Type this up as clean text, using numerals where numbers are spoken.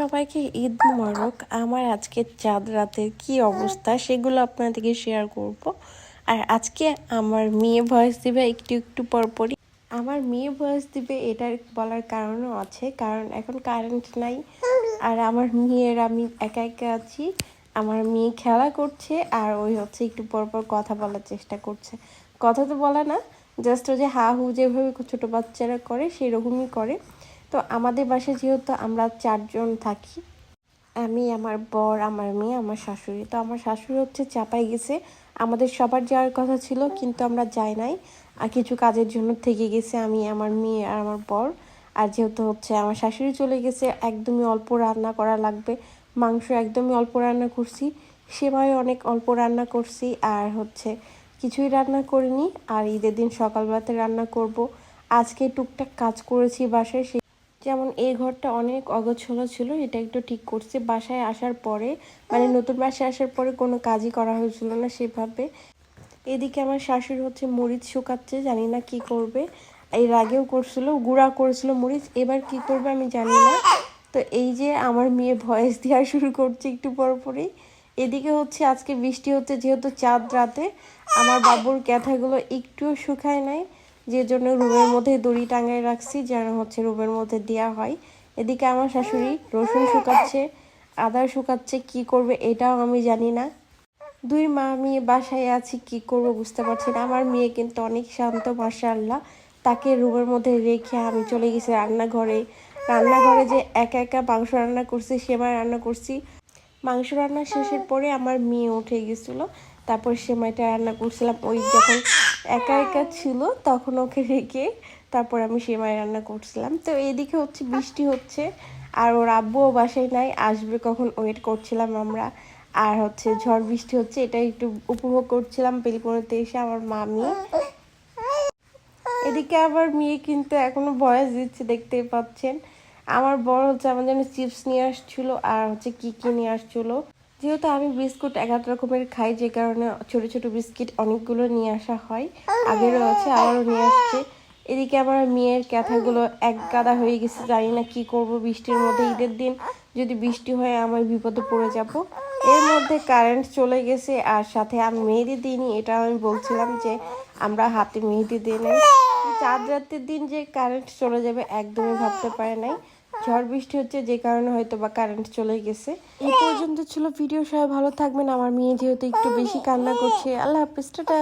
সবাইকে ঈদ মোবারক। আমার আজকে চাঁদ রাতের কি অবস্থা সেগুলো আপনাদেরকে শেয়ার করব। আর আজকে আমার মেয়ে ভয়েস দিবে একটু একটু পরপরই। আমার মেয়ে ভয়েস দিবে এটার বলার কারণও আছে, কারণ এখন কারেন্ট নাই আর আমার মেয়ের আমি একা একা আছি। আমার মেয়ে খেলা করছে আর ওই হচ্ছে একটু পরপর কথা বলার চেষ্টা করছে। কথা তো বলে না, জাস্ট ওই যে হা হু যেভাবে ছোটো বাচ্চারা করে সেরকমই করে। তো আমাদের বাসায় যেহেতু আমরা 4 জন থাকি, আমি, আমার বর, আমার মেয়ে, আমার শাশুড়ি। তো আমার শাশুড়ি হচ্ছে চাপাই গেছে, আমাদের সবার যাওয়ার কথা ছিল কিন্তু আমরা যাই নাই, আর কিছু কাজের জন্য থেকে গেছে আমি, আমার মেয়ে আর আমার বর। আর যেহেতু হচ্ছে আমার শাশুড়ি চলে গেছে, একদমই অল্প রান্না করা লাগবে। মাংস একদমই অল্প রান্না করছি, সেমাই অনেক অল্প রান্না করছি, আর হচ্ছে কিছুই রান্না করিনি। আর ঈদের দিন সকালবেলাতে রান্না করব। আজকে টুকটাক কাজ করেছি বাসায়, যেমন এই ঘরটা অনেক অগোছালো ছিল, এটা একটু ঠিক করছে বাসায় আসার পরে, মানে নতুন বাসায় আসার পরে কোনো কাজই করা হয়েছিল না সেভাবে। এদিকে আমার শাশুড়ি হচ্ছে মরিচ শুকাচ্ছে, জানি না কি করবে। এর আগেও করছিল, গুঁড়া করেছিল মরিচ, এবার কি করবে আমি জানি না। তো এই যে আমার মেয়ে ভয়েস দেওয়া শুরু করছে একটু পরপরই। এদিকে হচ্ছে আজকে বৃষ্টি হচ্ছে, যেহেতু চাঁদ রাতে আমার বাবুর ক্যাথাগুলো একটুও শুকায় নাই, যে জন্য রুমের মধ্যে দড়ি টাঙায় রাখছি যেন হচ্ছে রুমের মধ্যে দেওয়া হয়। এদিকে আমার শাশুড়ি রসুন শুকাচ্ছে, আদা শুকাচ্ছে, কি করবে এটাও আমি জানি না। দুই মা মেয়ে বাসায় আছি, কি করব বুঝতে পারছি না। আমার মেয়ে কিন্তু অনেক শান্ত, মাশাআল্লাহ। তাকে রুমের মধ্যে রেখে আমি চলে গেছি রান্নাঘরে। রান্নাঘরে যে একা একা মাংস রান্না করছি, সেমাই রান্না করছি। মাংস রান্না শেষের পরে আমার মেয়ে উঠে গেছিলো, তারপর সেমাইটা রান্না করছিলাম। ওই যখন একা একা ছিল তখন ওকে রেখে তারপর আমি সেমাই রান্না করছিলাম। তো এদিকে হচ্ছে বৃষ্টি হচ্ছে, আর ওর আব্বুও বাসায় নাই, আসবে কখন ওয়েট করছিলাম আমরা। আর হচ্ছে ঝড় বৃষ্টি হচ্ছে, এটা একটু উপভোগ করছিলাম বেলকনিতে এসে আমার মামি। এদিকে আবার মেয়ে কিন্তু এখনো ভয়েস দিচ্ছে, দেখতেই পাচ্ছেন। আমার বড় হচ্ছে আমার জন্য চিপস নিয়ে আসছিল, আর হচ্ছে কি কি নিয়ে আসছিল। যেহেতু আমি বিস্কুট 11 রকমের খাই, যে কারণে ছোট ছোট বিস্কিট অনেকগুলো নিয়ে আসা হয়। আগেরও আছে, আবারও নিয়ে আসছে। এদিকে আমার মেয়ের ক্যাথাগুলো এক গাদা হয়ে গেছে, জানি না কি করব বৃষ্টির মধ্যে। ঈদের দিন যদি বৃষ্টি হয় আমার বিপদে পড়ে যাব। এর মধ্যে কারেন্ট চলে গেছে, আর সাথে আমি মেহেদি দিইনি, এটা আমি বলছিলাম যে আমরা হাতে মেহেদি দিই নাই। চাঁদ রাতের দিন যে কারেন্ট চলে যাবে একদমই ভাবতে পারে নাই। ঝড় বৃষ্টি হচ্ছে যে কারণে হয়তো বা কারেন্ট চলে গেছে। এই পর্যন্ত ছিল ভিডিও, সবাই ভালো থাকবেন। আমার মেয়ে যেহেতু একটু বেশি কান্না করছে। আল্লাহ হাফেজ, টাটা।